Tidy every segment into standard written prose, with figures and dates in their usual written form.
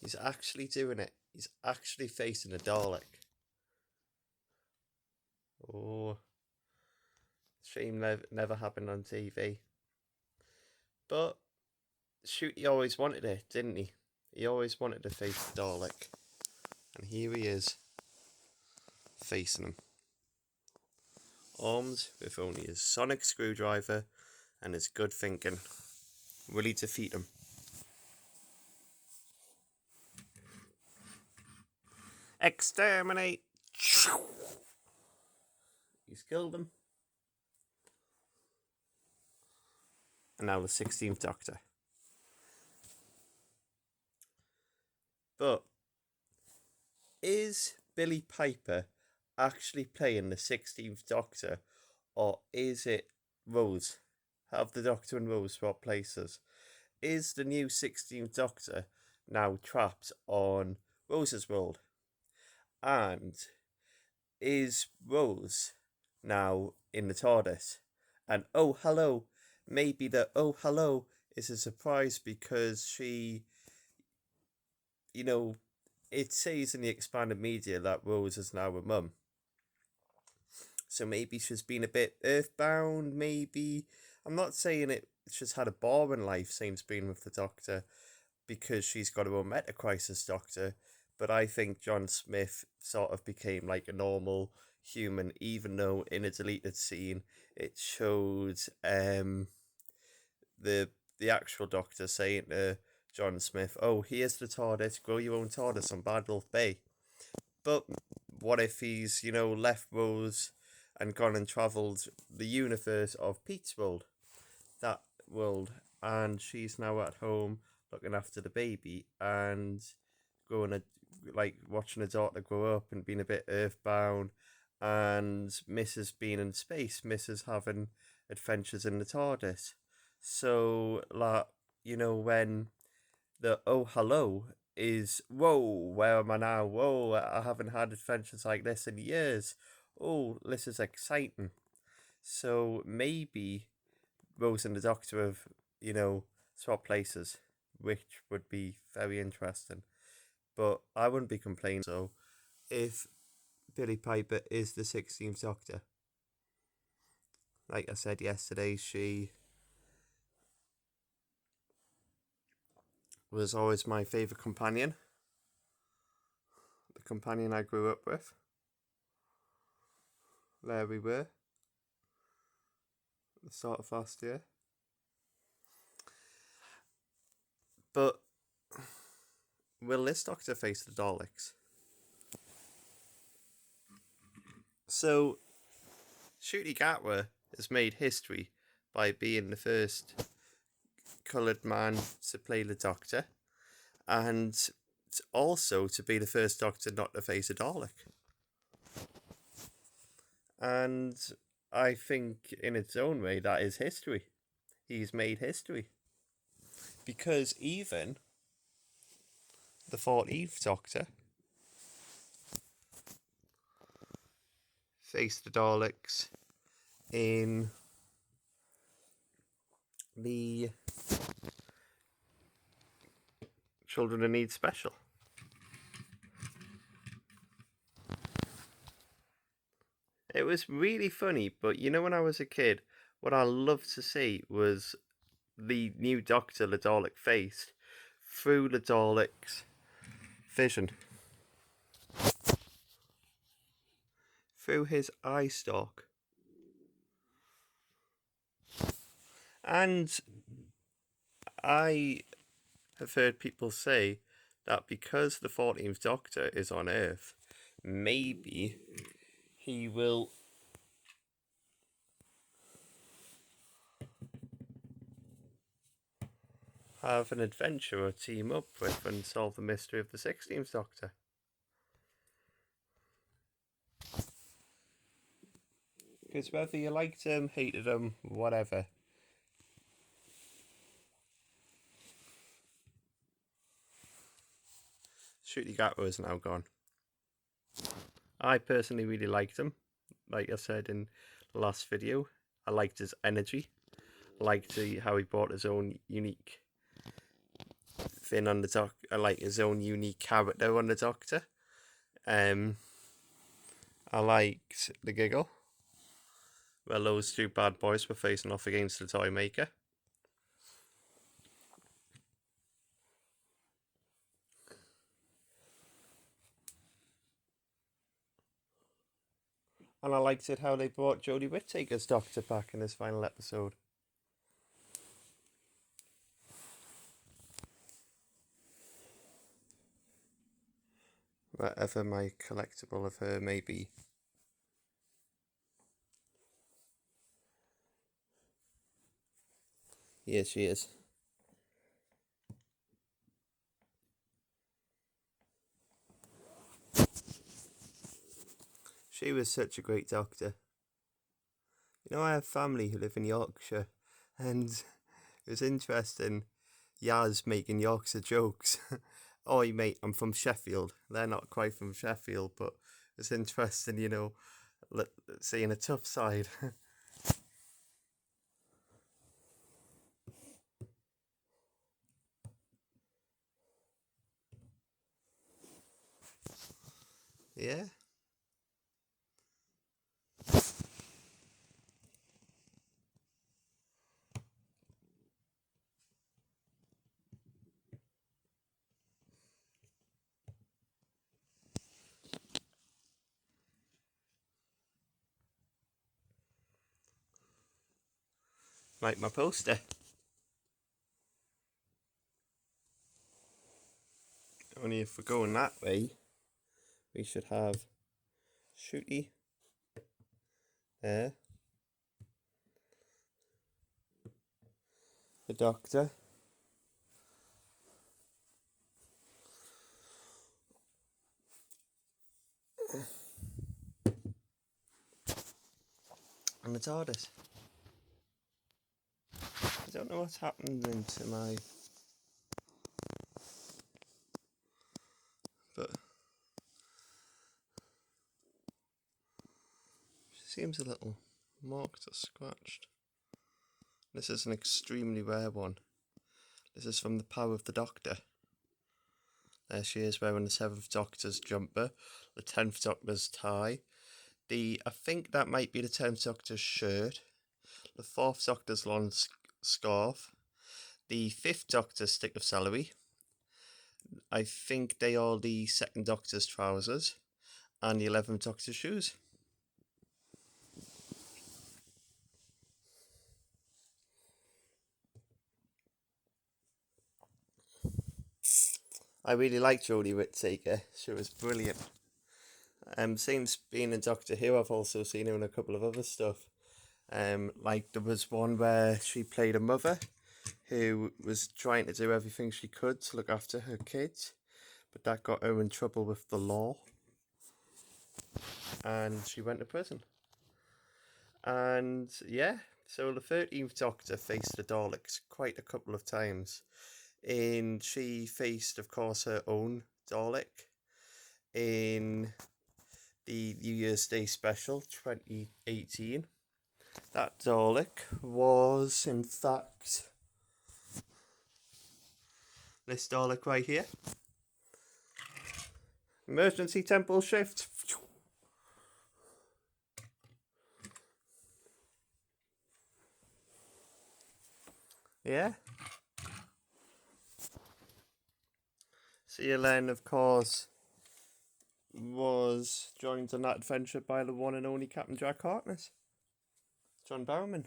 He's actually doing it. He's actually facing a Dalek. Oh, shame never happened on TV. But shoot, he always wanted it, didn't he? He always wanted to face the Dalek. And here he is, facing him. Armed with only his sonic screwdriver and his good thinking. Will he defeat him? Exterminate! He's killed him. And now the 16th Doctor. But is Billie Piper actually playing the 16th Doctor, or is it Rose? Have the Doctor and Rose swap places? Is the new 16th Doctor now trapped on Rose's world? And is Rose now in the TARDIS? And oh hello, maybe the oh hello is a surprise because she, it says in the expanded media that Rose is now a mum. So maybe she's been a bit earthbound, maybe. I'm not saying she's had a boring life since being with the Doctor because she's got her own meta crisis Doctor, but I think John Smith sort of became like a normal human, even though in a deleted scene it showed the actual Doctor saying to John Smith, "Oh, here's the TARDIS, grow your own TARDIS on Bad Wolf Bay." But what if he's, left Rose and gone and travelled the universe of Pete's world, that world, and she's now at home looking after the baby and watching her daughter grow up and being a bit earthbound, and Mrs. being in space, Mrs. having adventures in the TARDIS. So, when the oh hello is, whoa, where am I now? Whoa, I haven't had adventures like this in years. Oh, this is exciting. So maybe Rose and the Doctor have, swapped places, which would be very interesting. But I wouldn't be complaining so if Billie Piper is the 16th Doctor. Like I said yesterday, she was always my favourite companion. The companion I grew up with. There we were. At the start of last year. But will this Doctor face the Daleks? So, Ncuti Gatwa has made history by being the first coloured man to play the Doctor, and also to be the first Doctor not to face a Dalek. And I think in its own way that is history. He's made history. Because even the 14th Doctor faced the Daleks in the Children in Need special. It was really funny, but when I was a kid, what I loved to see was the new Doctor the Dalek faced through the Dalek's vision. Through his eye stalk. And I have heard people say that because the 14th Doctor is on Earth, maybe he will have an adventure or team up with and solve the mystery of the 16th Doctor. Because whether you liked him, hated him, whatever, Ncuti Gatwa is now gone. I personally really liked him. Like I said in the last video, I liked his energy. I liked how he brought his own unique thing on the like his own unique character on the Doctor. I liked the giggle. Well, those two bad boys were facing off against the Toy Maker. And I liked it how they brought Jodie Whittaker's Doctor back in this final episode. Whatever my collectible of her may be. Yes, she is. She was such a great Doctor. You know, I have family who live in Yorkshire, and it was interesting. Yaz making Yorkshire jokes. Oh, mate, I'm from Sheffield. They're not quite from Sheffield, but it's interesting, you know, seeing a tough side. Yeah. Like my poster. Only if we're going that way, we should have Shooty there, the Doctor, and the TARDIS. I don't know what's happening to my... but... she seems a little marked or scratched. This is an extremely rare one. This is from The Power of the Doctor. There she is wearing the 7th Doctor's jumper, the 10th Doctor's tie. I think that might be the 10th Doctor's shirt, the 4th Doctor's long scarf, the 5th Doctor's stick of celery. I think they are the 2nd Doctor's trousers, and the 11th Doctor's shoes. I really liked Jodie Whittaker. She was brilliant. Since being in Doctor Who, I've also seen her in a couple of other stuff. Like there was one where she played a mother who was trying to do everything she could to look after her kids, but that got her in trouble with the law, and she went to prison. And yeah, so the 13th Doctor faced the Daleks quite a couple of times. And she faced, of course, her own Dalek in the New Year's Day special 2018. That Dalek was, in fact, this Dalek right here. Emergency temple shift. Yeah. CLN, of course, was joined on that adventure by the one and only Captain Jack Harkness, John Barrowman.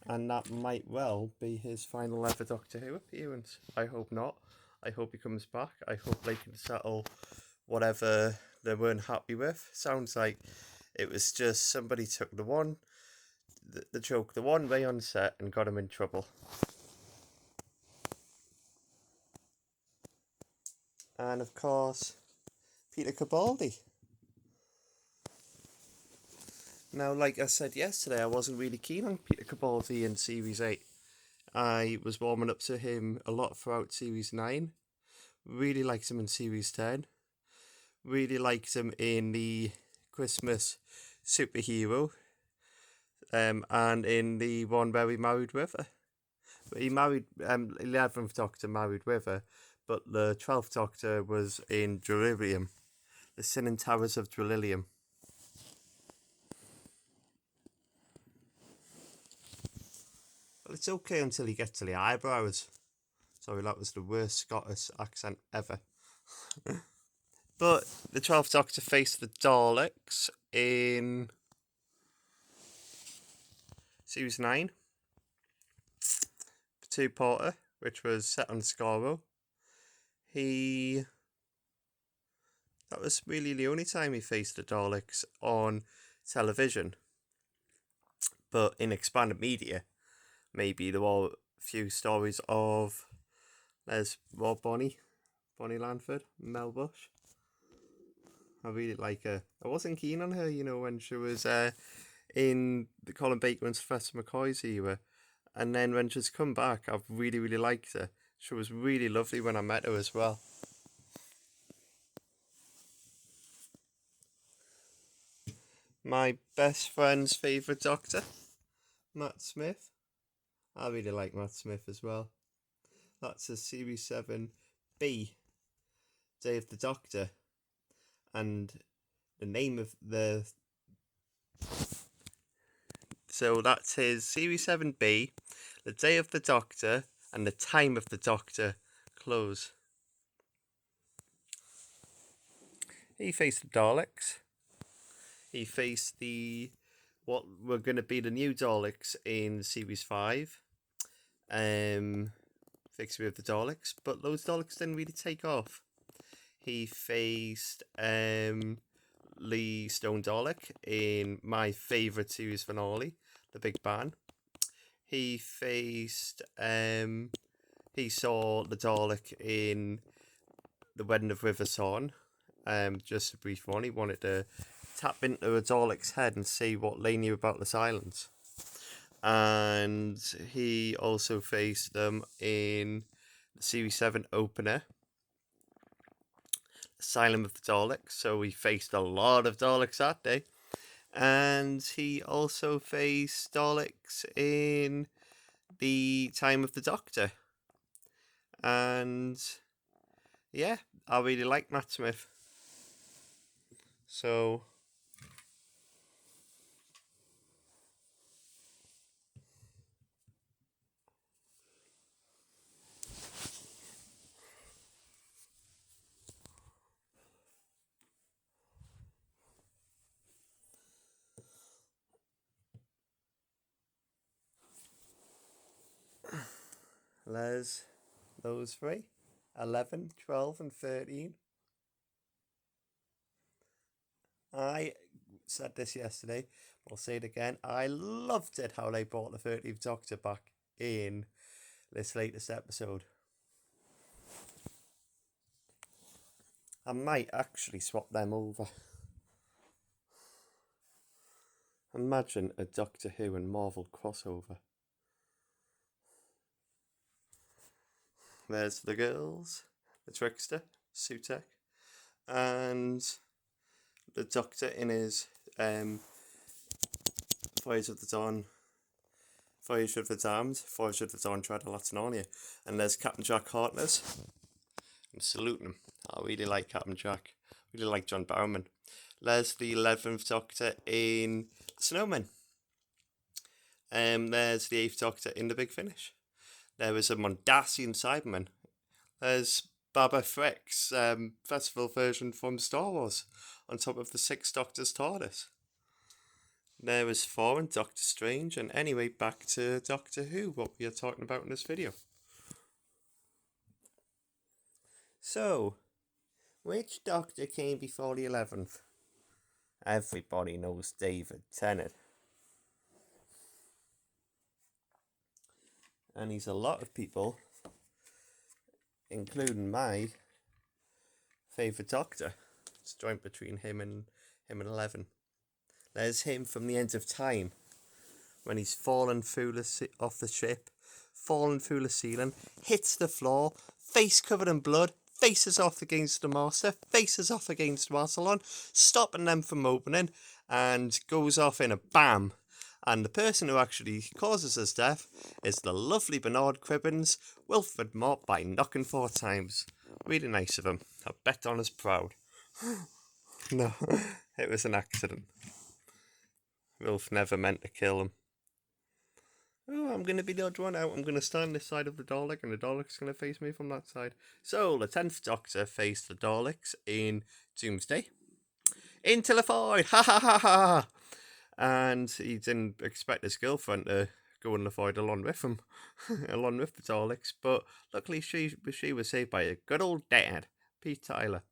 And that might well be his final ever Doctor Who appearance. I hope not. I hope he comes back. I hope they can settle whatever they weren't happy with. Sounds like it was just somebody took the joke the one way on set and got him in trouble. And of course, Peter Capaldi. Now, like I said yesterday, I wasn't really keen on Peter Capaldi in Series 8. I was warming up to him a lot throughout Series 9. Really liked him in Series 10. Really liked him in the Christmas Superhero. And in the one where we married River. He married 11th Doctor married with her, but the 12th Doctor was in Delirium, the Sin and Terrors of Delirium. Well, it's okay until you get to the eyebrows. Sorry, that was the worst Scottish accent ever. But the 12th Doctor faced the Daleks in Series 9, two-parter, which was set on Skaro. That was really the only time he faced the Daleks on television. But in expanded media, maybe there were a few stories of there's Rob Bonnie Lanford, Mel Bush. I really like her. I wasn't keen on her, when she was in the Colin Baker and Professor McCoy's era. And then when she's come back, I've really, really liked her. She was really lovely when I met her as well. My best friend's favourite Doctor, Matt Smith. I really like Matt Smith as well. That's a Series 7B, Day of the Doctor. And the name of So that's his Series 7B, the Day of the Doctor, and the Time of the Doctor close. He faced the Daleks. He faced what were going to be the new Daleks in Series 5. Victory of the Daleks, but those Daleks didn't really take off. He faced Lee Stone Dalek in my favourite series finale, The Big Bang. He faced he saw the Dalek in The Wedding of River Song. Just a brief one. He wanted to tap into a Dalek's head and see what they knew about this island. And he also faced them in the Series 7 opener, Asylum of the Daleks. So he faced a lot of Daleks that day. And he also faced Daleks in the Time of the Doctor. And yeah, I really like Matt Smith. So there's those three, 11, 12 and 13. I said this yesterday, I'll say it again. I loved it how they brought the 13th Doctor back in this latest episode. I might actually swap them over. Imagine a Doctor Who and Marvel crossover. There's the girls, the Trickster, Sutek, and the Doctor in his Voyage of the Dawn, Voyage of the Damned, Voyage of the Dawn Tread of Latinonia. And there's Captain Jack Harkness. I'm saluting him. I really like Captain Jack. Really like John Barrowman. There's the 11th Doctor in Snowman. There's the 8th Doctor in The Big Finish. There was a Mondasian Cyberman. There's Baba Frick's festival version from Star Wars on top of the 6th Doctor's TARDIS. There was Thor and Doctor Strange. And anyway, back to Doctor Who, what we are talking about in this video. So, which Doctor came before the 11th? Everybody knows David Tennant. And he's a lot of people, including my favourite Doctor. It's joint between him and 11. There's him from the end of time, when he's fallen through off the ship, fallen through the ceiling, hits the floor, face covered in blood, faces off against the Master, faces off against Rassilon, stopping them from opening, and goes off in a bam. And the person who actually causes his death is the lovely Bernard Cribbins, Wilfred Mott by knocking 4 times. Really nice of him. I bet on his proud. No, it was an accident. Wilf never meant to kill him. Oh, I'm going to be the odd one out. I'm going to stand this side of the Dalek, and the Dalek's going to face me from that side. So, the 10th Doctor faced the Daleks in Doomsday. Into the void! Ha ha ha ha! And he didn't expect his girlfriend to go in the void along with him, along with the Daleks. But luckily, she was saved by a good old dad, Pete Tyler.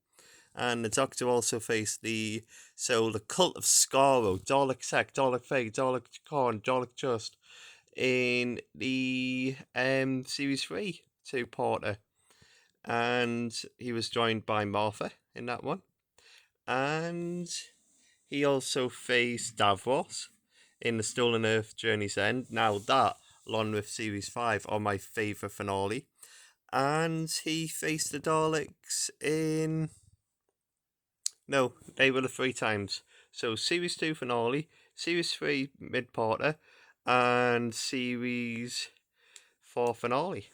And the Doctor also faced the Cult of Skaro, Dalek Sec, Dalek Fake, Dalek Korn, Dalek Just in the series 3 two-parter, and he was joined by Martha in that one, and he also faced Davros in the Stolen Earth Journey's End. Now that, along with series 5, are my favourite finale, and he faced the Daleks in... No, they were the 3 times. So series 2 finale, series 3 mid-parter, and series 4 finale.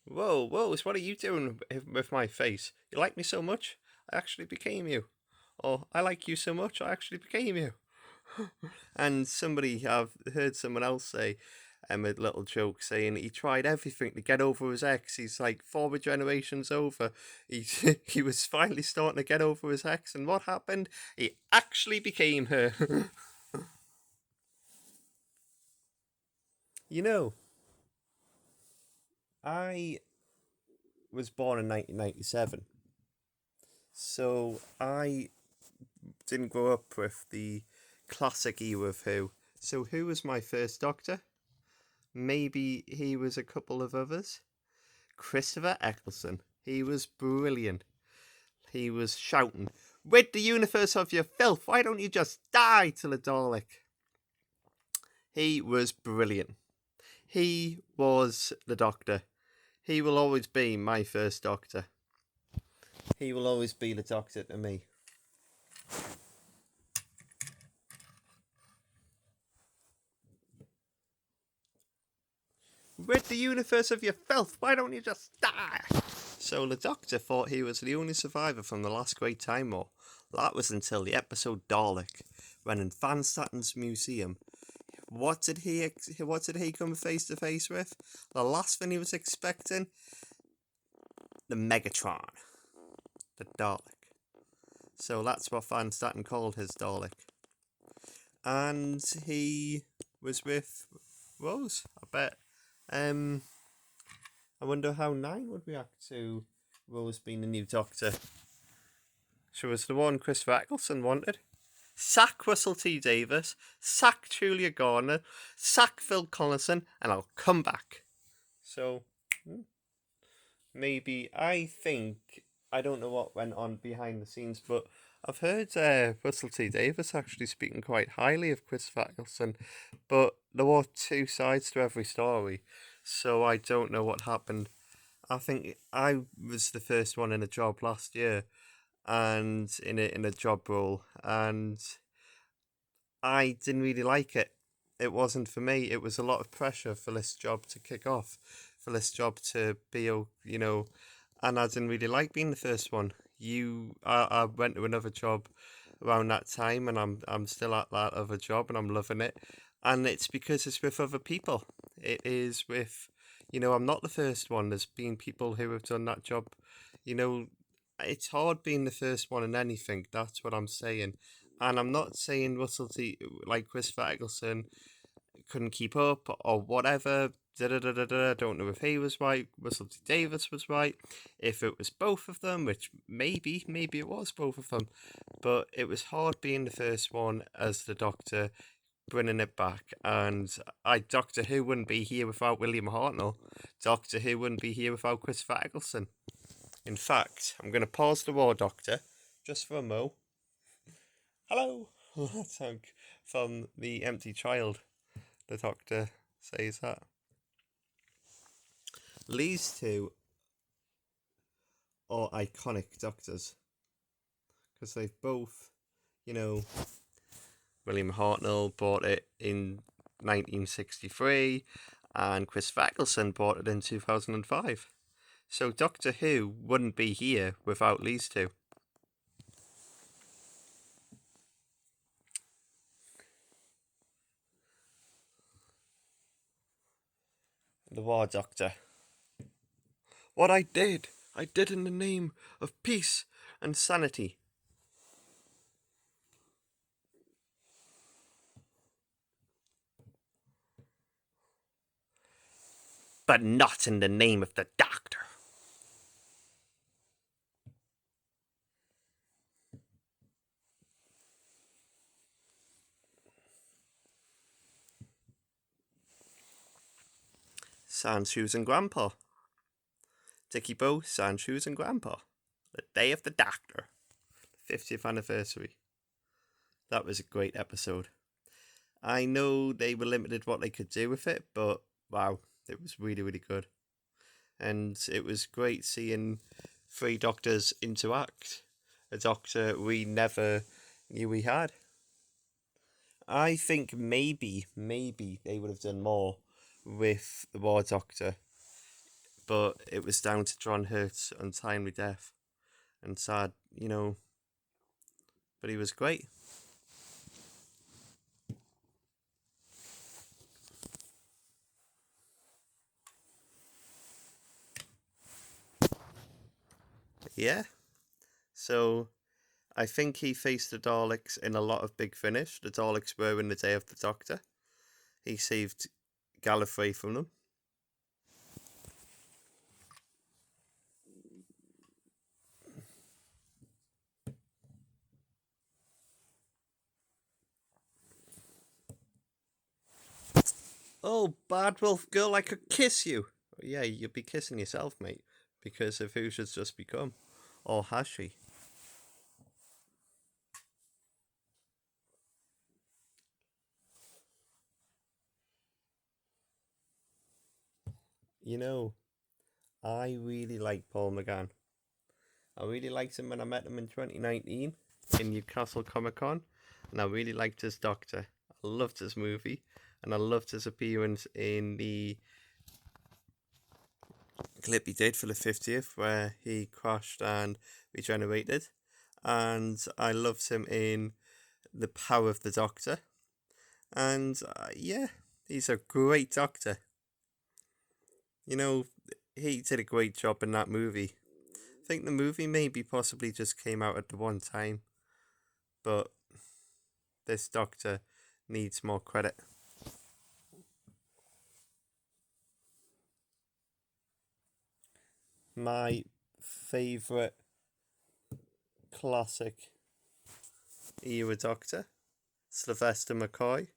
Whoa, what are you doing with my face? You like me so much, I actually became you. Or I like you so much, I actually became you. And I've heard someone else say, a little joke saying he tried everything to get over his ex. He's like 4 generations over. He was finally starting to get over his ex, and what happened? He actually became her. You know, I was born in 1997, so I didn't grow up with the classic era of Who. So who was my first Doctor? Maybe he was a couple of others. Christopher Eccleston. He was brilliant. He was shouting, "Rid the universe of your filth, why don't you just die?" to the Dalek. He was brilliant. He was the Doctor. He will always be my first Doctor. He will always be the Doctor to me. Rid the universe of your filth, why don't you just die? So the Doctor thought he was the only survivor from the last Great Time War. That was until the episode Dalek, when in Van Statten's museum, what did he come face to face with? The last thing he was expecting? The Megatron. The Dalek. So that's what Van Statten called his Dalek. And he was with Rose, I bet. I wonder how 9 would react to Rose being the new Doctor. She was the one Christopher Eccleston wanted. Sack Russell T Davies, sack Julia Garner, sack Phil Collison, and I'll come back. So, maybe, I don't know what went on behind the scenes, but I've heard Russell T Davies actually speaking quite highly of Christopher Eccleston, but there were 2 sides to every story, so I don't know what happened. I think I was the first one in a job last year, and in a job role, and I didn't really like it. It wasn't for me. It was a lot of pressure for this job to kick off, for this job to be, and I didn't really like being the first one. I went to another job around that time, and I'm still at that other job, and I'm loving it. And it's because it's with other people. It is with, I'm not the first one. There's been people who have done that job. It's hard being the first one in anything. That's what I'm saying. And I'm not saying like Christopher Eccleston couldn't keep up or whatever. I don't know if he was right, Russell T Davies was right, if it was both of them, which maybe it was both of them, but it was hard being the first one as the Doctor, bringing it back. And Doctor Who wouldn't be here without William Hartnell. Doctor Who wouldn't be here without Christopher Eccleston. In fact, I'm going to pause the War Doctor just for a mo. Hello! That's from The Empty Child. The Doctor says that. These two are iconic doctors because they've both, you know, William Hartnell bought it in 1963 and Chris Fagelson bought it in 2005. So Doctor Who wouldn't be here without these two. The War Doctor. What I did in the name of peace and sanity. But not in the name of the Doctor. Sans Shoes and Grandpa. Dickie Bow, Sans Shoes and Grandpa. The Day of the Doctor. 50th anniversary. That was a great episode. I know they were limited what they could do with it, but wow, it was really, really good. And it was great seeing three doctors interact. A doctor we never knew we had. I think maybe they would have done more with the War Doctor, but it was down to John Hurt's untimely death. And sad, but he was great. Yeah. So I think he faced the Daleks in a lot of Big Finish. The Daleks were in the Day of the Doctor. He saved Gallifrey from them. Oh, Bad Wolf Girl, I could kiss you. Yeah, you'd be kissing yourself, mate, because of who she's just become. Or has she? I really like Paul McGann. I really liked him when I met him in 2019 in Newcastle Comic Con, and I really liked his Doctor. I loved his movie, and I loved his appearance in the clip he did for the 50th, where he crashed and regenerated. And I loved him in The Power of the Doctor. And yeah, he's a great Doctor. He did a great job in that movie. I think the movie maybe possibly just came out at the one time, but this Doctor needs more credit. My favourite classic era Doctor, Sylvester McCoy.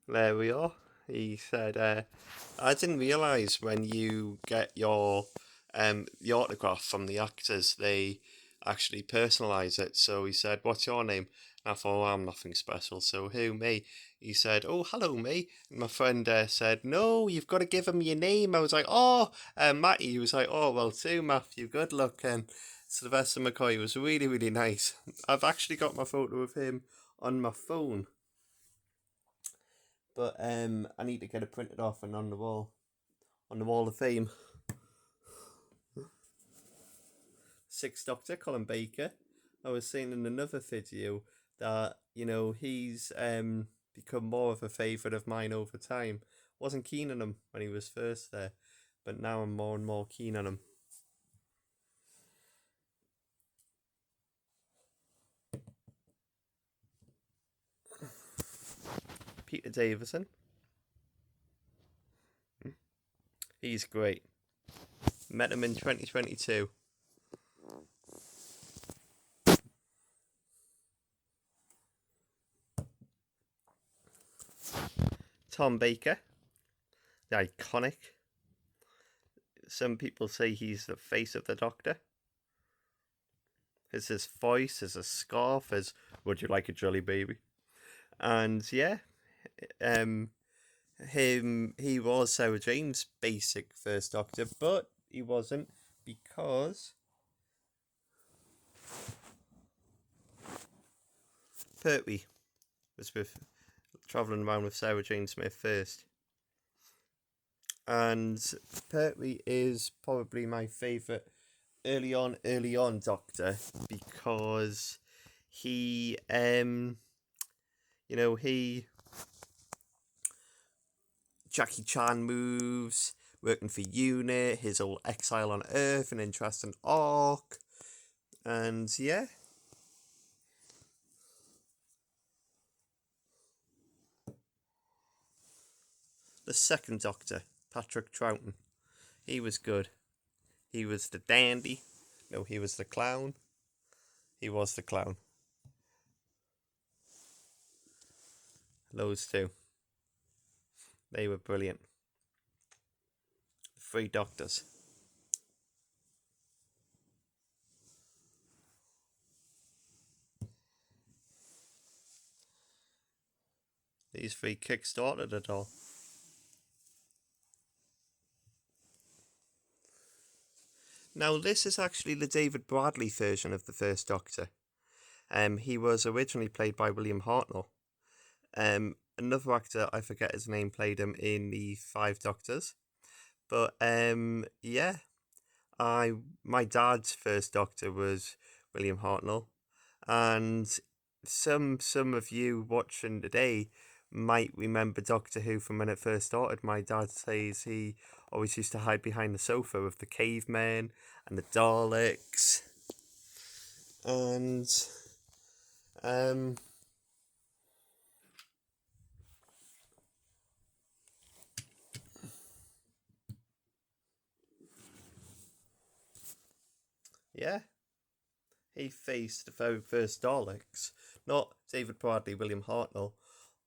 There we are. He said, I didn't realise when you get your the autograph from the actors, they actually personalise it. So he said, what's your name? And I thought, I'm nothing special. So who, me? He said, oh, hello, me. And my friend said, no, you've got to give him your name. I was like, oh, Matty. He was like, oh, well, too, Matthew, good luck. And Sylvester McCoy was really, really nice. I've actually got my photo of him on my phone. But I need to get it printed off and on the wall of fame. Sixth Doctor, Colin Baker. I was saying in another video that, he's become more of a favourite of mine over time. Wasn't keen on him when he was first there, but now I'm more and more keen on him. Peter Davison. He's great. Met him in 2022. Tom Baker. The iconic. Some people say he's the face of the Doctor. His voice, his scarf, his "Would you like a jelly baby?" And yeah, um he was Sarah Jane's basic first Doctor, but he wasn't because Pertwee was with traveling around with Sarah Jane Smith first. And Pertwee is probably my favourite early on Doctor because he he Jackie Chan moves, working for UNIT, his whole exile on Earth, an interesting arc, and yeah. The second Doctor, Patrick Troughton, he was good. He was the dandy. No, he was the clown. He was the clown. Those two. They were brilliant. Three Doctors. These three kick-started it all. Now, this is actually the David Bradley version of the first Doctor. He was originally played by William Hartnell. Another actor, I forget his name, played him in the Five Doctors. But yeah, my dad's first Doctor was William Hartnell, and some of you watching today might remember Doctor Who from when it first started. My dad says he always used to hide behind the sofa with the cavemen and the Daleks, and yeah, he faced the very first Daleks, not David Bradley, William Hartnell,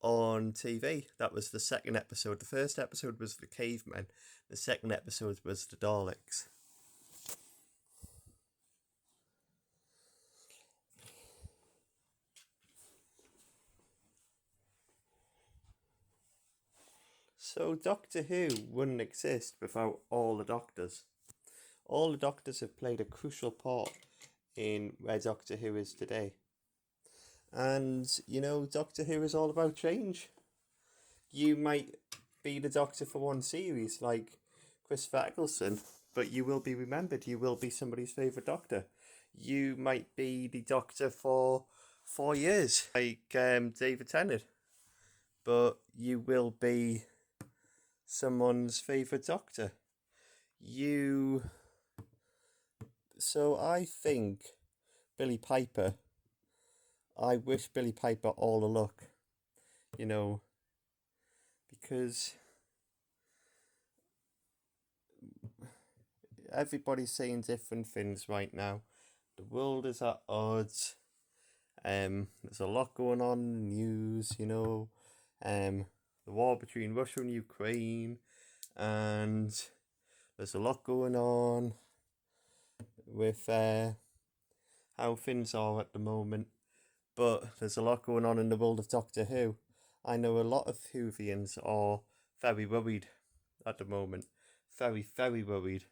on TV. That was the second episode. The first episode was the cavemen. The second episode was the Daleks. So Doctor Who wouldn't exist without all the Doctors. All the Doctors have played a crucial part in where Doctor Who is today. And, Doctor Who is all about change. You might be the Doctor for one series, like Christopher Eccleston, but you will be remembered. You will be somebody's favourite Doctor. You might be the Doctor for 4 years, like David Tennant, but you will be someone's favourite Doctor. So I think Billie Piper, I wish Billie Piper all the luck, because everybody's saying different things right now. The world is at odds. There's a lot going on in the news, the war between Russia and Ukraine, and there's a lot going on with how things are at the moment. But there's a lot going on in the world of Doctor Who. I know a lot of Whovians are very worried at the moment. Very, very worried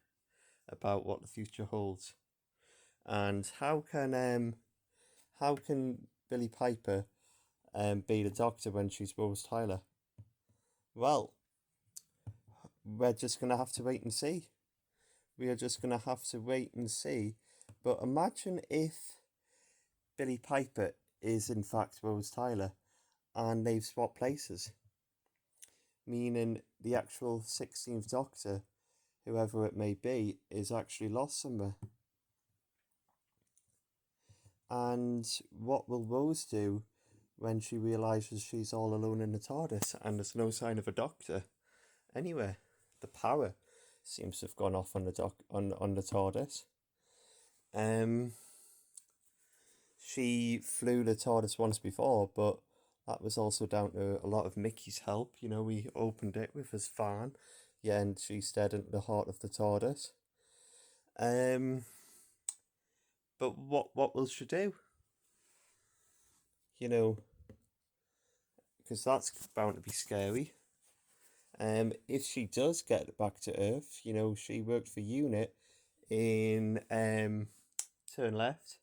about what the future holds. And how can Billie Piper be the Doctor when she's Rose Tyler? Well, we're just going to have to wait and see. We are just going to have to wait and see. But imagine if Billie Piper is in fact Rose Tyler and they've swapped places. Meaning the actual 16th Doctor, whoever it may be, is actually lost somewhere. And what will Rose do when she realises she's all alone in the TARDIS and there's no sign of a Doctor anywhere? The power seems to have gone off on the on the TARDIS. She flew the TARDIS once before, but that was also down to a lot of Mickey's help. We opened it with his fan, and she stared into the heart of the TARDIS. But what will she do? because that's bound to be scary. If she does get back to Earth, you know, she worked for UNIT in Turn Left,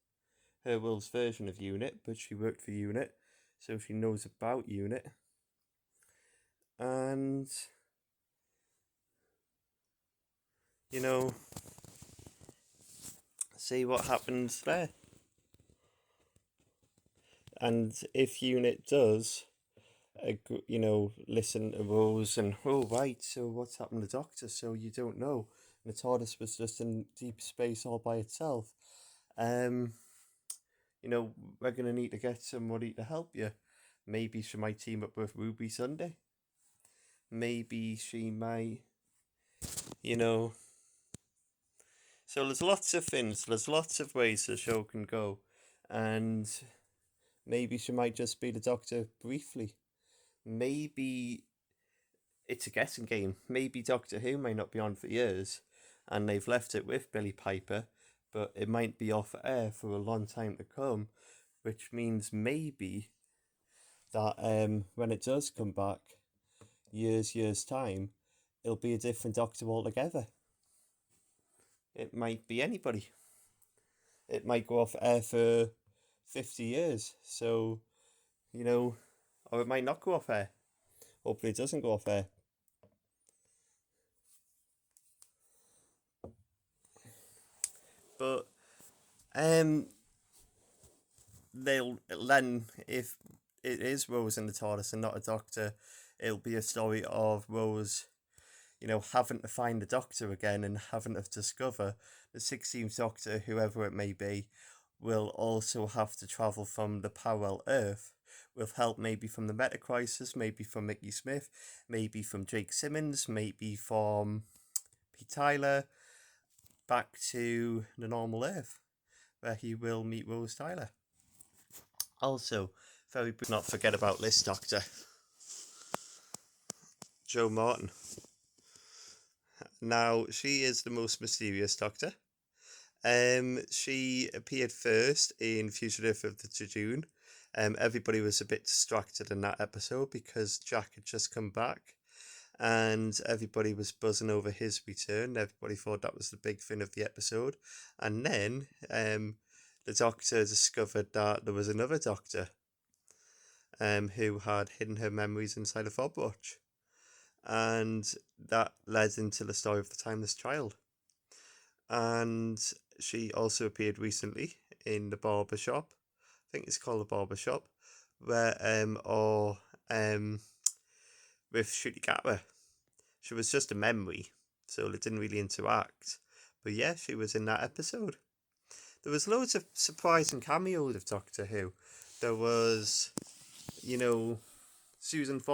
her world's version of UNIT, but she worked for UNIT, so she knows about UNIT. And, you know, see what happens there. And if UNIT does, you know, listen to Rose and, oh, right, so what's happened to the Doctor? So you don't know. And the TARDIS was just in deep space all by itself. You know, we're going to need to get somebody to help you. Maybe she might team up with Ruby Sunday. Maybe she might, you know. So there's lots of things, there's lots of ways the show can go. And maybe she might just be the Doctor briefly. Maybe it's a guessing game. Maybe Doctor Who may not be on for years and they've left it with Billie Piper, but it might be off air for a long time to come, which means maybe that when it does come back, years time, it'll be a different Doctor altogether. It might be anybody. It might go off air for 50 years, so, you know, or it might not go off air. Hopefully it doesn't go off air. But they'll then, if it is Rose in the TARDIS and not a Doctor, it'll be a story of Rose, you know, having to find the Doctor again and having to discover the 16th Doctor, whoever it may be, will also have to travel from the parallel Earth with help maybe from the Meta Crisis, maybe from Mickey Smith, maybe from Jake Simmons, maybe from Pete Tyler, back to the normal Earth, where he will meet Rose Tyler. Also, very not forget about this Doctor, Jo Martin. Now, she is the most mysterious Doctor. She appeared first in Fugitive of the Jejune. Everybody was a bit distracted in that episode because Jack had just come back and everybody was buzzing over his return. Everybody thought that was the big thing of the episode. And then the Doctor discovered that there was another Doctor who had hidden her memories inside a fob watch. And that led into the story of the Timeless Child. And she also appeared recently in The Barber Shop. I think it's called The Barber Shop, where with Ncuti Gatwa. She was just a memory, so it didn't really interact. But yeah, she was in that episode. There was loads of surprising cameos of Doctor Who. There was, you know, Susan Ford